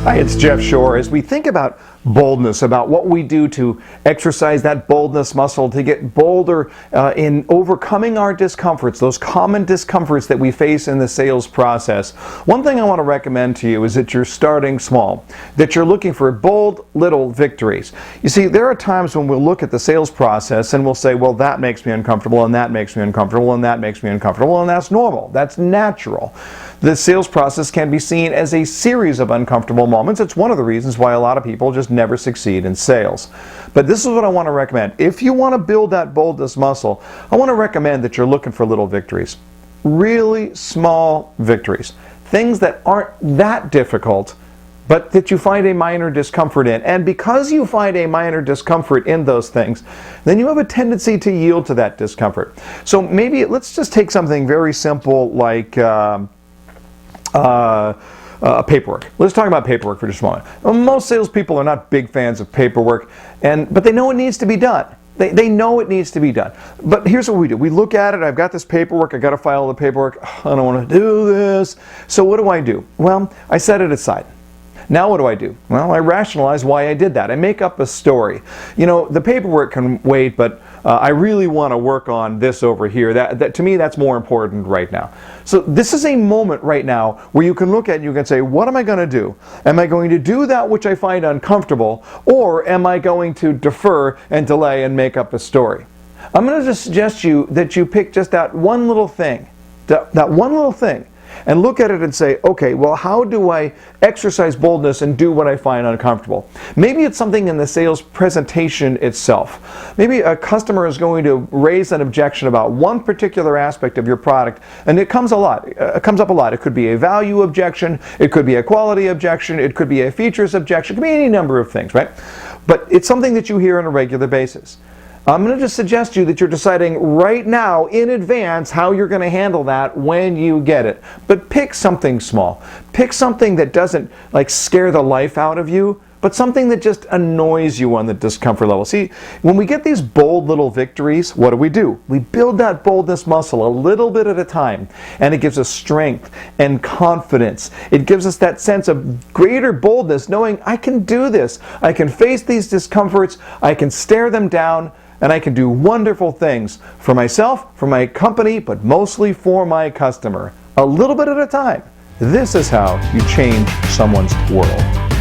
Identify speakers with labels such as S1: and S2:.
S1: Hi, it's Jeff Shore. As we think about boldness, about what we do to exercise that boldness muscle, to get bolder in overcoming our discomforts, those common discomforts that we face in the sales process, one thing I want to recommend to you is that you're starting small, that you're looking for bold little victories. You see, there are times when we'll look at the sales process and we'll say, well, that makes me uncomfortable, and that makes me uncomfortable, and that makes me uncomfortable, and that's normal, that's natural. The sales process can be seen as a series of uncomfortable moments. It's one of the reasons why a lot of people just never succeed in sales. But this is what I want to recommend. If you want to build that boldness muscle, I want to recommend that you're looking for little victories. Really small victories. Things that aren't that difficult, but that you find a minor discomfort in. And because you find a minor discomfort in those things, then you have a tendency to yield to that discomfort. So maybe let's just take something very simple like paperwork. Let's talk about paperwork for just a moment. Most salespeople are not big fans of paperwork, but they know it needs to be done. They know it needs to be done. But here's what we do. We look at it. I've got this paperwork. I've got to file the paperwork. I don't want to do this. So what do? Well, I set it aside. Now what do? Well, I rationalize why I did that. I make up a story. You know, the paperwork can wait, but I really want to work on this over here. That to me, that's more important right now. So this is a moment right now where you can look at it and you can say, what am I going to do? Am I going to do that which I find uncomfortable, or am I going to defer and delay and make up a story? I'm going to just suggest that you pick just that one little thing, that one little thing, and look at it and say, okay, well, how do I exercise boldness and do what I find uncomfortable? Maybe it's something in the sales presentation itself. Maybe a customer is going to raise an objection about one particular aspect of your product, and it comes up a lot. It could be a value objection, it could be a quality objection, it could be a features objection, it could be any number of things, right? But it's something that you hear on a regular basis. I'm going to just suggest to you that you're deciding right now in advance how you're going to handle that when you get it. But pick something small. Pick something that doesn't scare the life out of you, but something that just annoys you on the discomfort level. See, when we get these bold little victories, what do? We build that boldness muscle a little bit at a time, and it gives us strength and confidence. It gives us that sense of greater boldness, knowing I can do this. I can face these discomforts. I can stare them down. And I can do wonderful things for myself, for my company, but mostly for my customer. A little bit at a time. This is how you change someone's world.